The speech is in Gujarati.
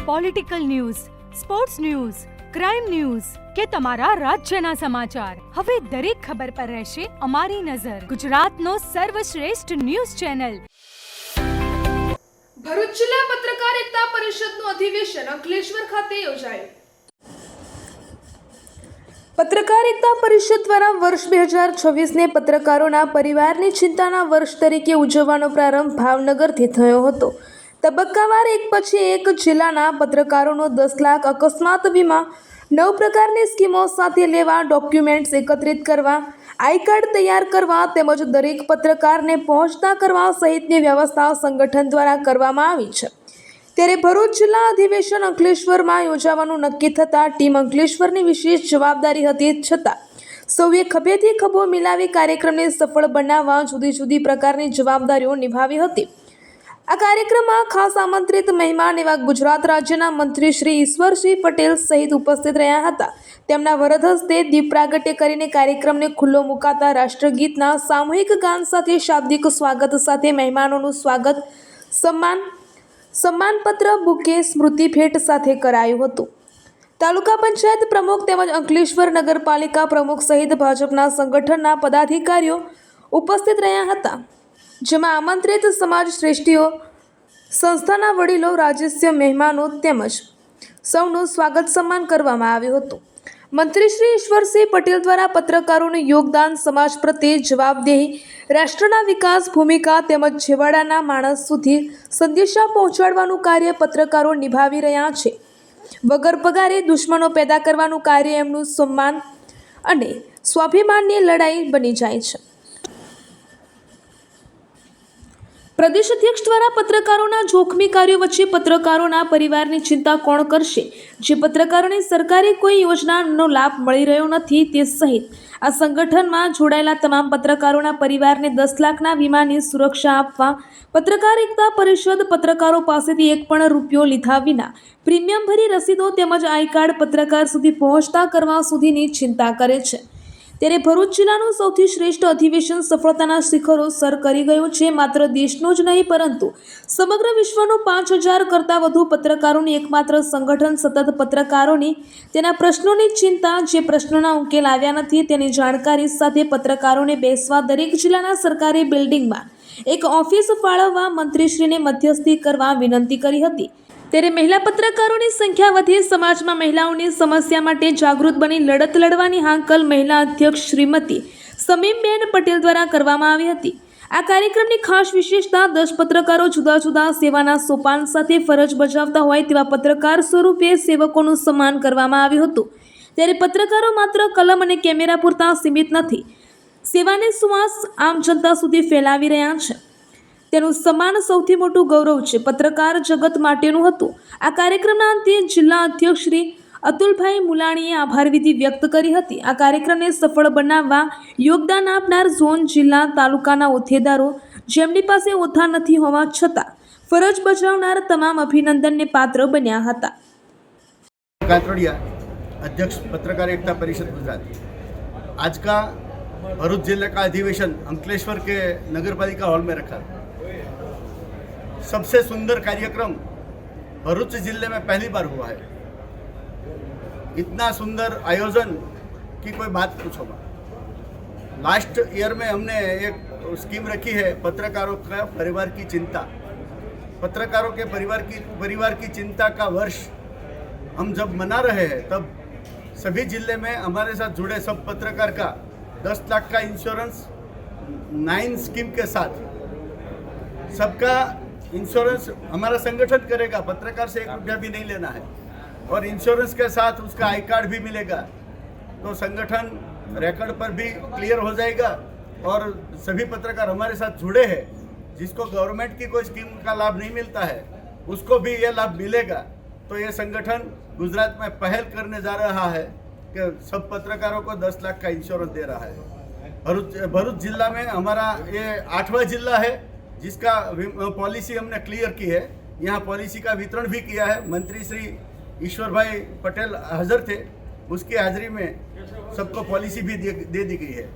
Political news, sports news, crime news કે તમારા રાજ્યના સમાચાર, હવે દરેક ખબર પર રહેશે અમારી નજર. ગુજરાતનો સર્વશ્રેષ્ઠ ન્યૂઝ ચેનલ. ભરૂચ જિલ્લા પત્રકાર એકતા પરિષદનું અધિવેશન અંકલેશ્વર ખાતે યોજાયું. પત્રકાર એકતા પરિષદ દ્વારા વર્ષ 2026ને પત્રકારોના પરિવારની ચિંતાના વર્ષ તરીકે ઉજવવાનો પ્રારંભ ભાવનગરથી થયો હતો. તબક્કાવાર એક પછી એક જિલ્લાના પત્રકારોનો 10 લાખ અકસ્માત વીમા, 9 પ્રકારની સ્કીમો સાથે લેવા, ડોક્યુમેન્ટ્સ એકત્રિત કરવા, આઈ કાર્ડ તૈયાર કરવા તેમજ દરેક પત્રકારને પહોંચતા કરવા સહિતની વ્યવસ્થા સંગઠન દ્વારા કરવામાં આવી છે. ત્યારે ભરૂચ જિલ્લા અધિવેશન અંકલેશ્વરમાં યોજવાનું નક્કી થતાં ટીમ અંકલેશ્વરની વિશેષ જવાબદારી હતી, છતાં સૌએ ખભેથી ખભો મિલાવી કાર્યક્રમને સફળ બનાવવા જુદી જુદી પ્રકારની જવાબદારીઓ નિભાવી હતી. આ કાર્યક્રમમાં ખાસ આમંત્રિત મહેમાન એવા ગુજરાત રાજ્યના મંત્રી શ્રી ઈશ્વરસિંહ પટેલ સહિત ઉપસ્થિત રહ્યા હતા. તેમના વરદ હસ્તે દીપ પ્રાગટ્ય કરીને કાર્યક્રમને ખુલ્લો મુકાતા રાષ્ટ્રગીતના સામૂહિક ગાન સાથે શાબ્દિક સ્વાગત સાથે મહેમાનોનું સ્વાગત સન્માનપત્ર, બુકે, સ્મૃતિ ભેટ સાથે કરાયું હતું. તાલુકા પંચાયત પ્રમુખ તેમજ અંકલેશ્વર નગરપાલિકા પ્રમુખ સહિત ભાજપના સંગઠનના પદાધિકારીઓ ઉપસ્થિત રહ્યા હતા, જેમાં આમંત્રિત સમાજ શ્રેષ્ઠીઓ, સંસ્થાના વડીલો, રાજ્ય મહેમાનો તેમજ સૌનું સ્વાગત સન્માન કરવામાં આવ્યું હતું. મંત્રી શ્રી ઈશ્વરસિંહ પટેલ દ્વારા પત્રકારોનું યોગદાન, સમાજ પ્રત્યે જવાબદેહી, રાષ્ટ્રના વિકાસ, ભૂમિકા તેમજ છેવાડાના માણસ સુધી સંદેશા પહોંચાડવાનું કાર્ય પત્રકારો નિભાવી રહ્યા છે. વગર પગારે દુશ્મનો પેદા કરવાનું કાર્ય એમનું સન્માન અને સ્વાભિમાનની લડાઈ બની જાય છે. પ્રદેશ અધ્યક્ષ દ્વારા પત્રકારોના જોખમી કાર્યો વચ્ચે પત્રકારોના પરિવારની ચિંતા કોણ કરશે? જે પત્રકારોને સરકારી કોઈ યોજનાનો લાભ મળી રહ્યો નથી તે સહિત આ સંગઠનમાં જોડાયેલા તમામ પત્રકારોના પરિવારને 10 લાખના વીમાની સુરક્ષા આપવા પત્રકાર એકતા પરિષદ પત્રકારો પાસેથી એક પણ રૂપિયો લીધા વિના પ્રીમિયમ ભરી રસીદો તેમજ આઈ કાર્ડ પત્રકાર સુધી પહોંચતા કરવા સુધીની ચિંતા કરે છે. ત્યારે ભરૂચ જિલ્લાનું સૌથી શ્રેષ્ઠ અધિવેશન સફળતાના શિખરો સર કરી ગયું છે. માત્ર દેશનું જ નહીં પરંતુ સમગ્ર વિશ્વનું 5000 કરતાં વધુ પત્રકારોની એકમાત્ર સંગઠન સતત પત્રકારોની તેના પ્રશ્નોની ચિંતા, જે પ્રશ્નોના ઉકેલ આવ્યા નથી તેની જાણકારી સાથે પત્રકારોને બેસવા દરેક જિલ્લાના સરકારી બિલ્ડિંગમાં એક ઓફિસ ફાળવવા મંત્રીશ્રીને મધ્યસ્થી કરવા વિનંતી કરી હતી. ત્યારે મહિલા પત્રકારોની સંખ્યા વધે, સમાજમાં મહિલાઓની સમસ્યા માટે જાગૃત બની લડત લડવાની હાંકલ મહિલા અધ્યક્ષ શ્રીમતી સમીમબેન પટેલ દ્વારા કરવામાં આવી હતી. આ કાર્યક્રમની ખાસ વિશેષતા 10 પત્રકારો જુદા જુદા સેવાના સોપાન સાથે ફરજ બજાવતા હોય તેવા પત્રકાર સ્વરૂપે સેવકોનું સન્માન કરવામાં આવ્યું હતું. ત્યારે પત્રકારો માત્ર કલમ અને કેમેરા પૂરતા સીમિત નથી, સેવાને સુવાસ આમ જનતા સુધી ફેલાવી રહ્યા છે. તેનું સન્માન સૌથી મોટું ગૌરવ છે, પત્રકાર જગત માટેનું હતું. આ કાર્યક્રમના અંતે જિલ્લા અધ્યક્ષ શ્રી અતુલભાઈ મુલાણીએ આભાર વિધિ વ્યક્ત કરી હતી. આ કાર્યક્રમને સફળ બનાવવા યોગદાન આપનાર ઝોન, જિલ્લા, તાલુકાના હોદ્દેદારો, જેમની પાસે ઓથા નથી હોવા છતાં ફરજ બજાવનાર તમામ અભિનંદનને પાત્ર બન્યા હતા. अध्यक्ष पत्रकार एकता परिषद गुजरात, आज का भरूच जिले का अधिवेशन अंकलेश्वर के नगरपालिका हॉल में रखा. सबसे सुंदर कार्यक्रम भरूच जिले में पहली बार हुआ है. इतना सुंदर आयोजन की कोई बात पूछो मत. लास्ट ईयर में हमने एक स्कीम रखी है, पत्रकारों का परिवार की चिंता. पत्रकारों के परिवार की चिंता का वर्ष हम जब मना रहे हैं, तब सभी जिले में हमारे साथ जुड़े सब पत्रकार का 10 लाख का इंश्योरेंस 9 स्कीम के साथ सबका इंश्योरेंस हमारा संगठन करेगा. पत्रकार से 1 रुपया भी नहीं लेना है और इंश्योरेंस के साथ उसका आई कार्ड भी मिलेगा. तो संगठन रिकॉर्ड पर भी क्लियर हो जाएगा और सभी पत्रकार हमारे साथ जुड़े हैं, जिसको गवर्नमेंट की कोई स्कीम का लाभ नहीं मिलता है उसको भी ये लाभ मिलेगा. तो ये संगठन गुजरात में पहल करने जा रहा है कि सब पत्रकारों को 10 लाख का इंश्योरेंस दे रहा है. भरूच जिला में हमारा ये 8वां जिला है जिसका पॉलिसी हमने क्लियर की है. यहाँ पॉलिसी का वितरण भी किया है. मंत्री श्री ईश्वर भाई पटेल हाजिर थे, उसकी हाजिरी में सबको पॉलिसी भी दे दी गई है.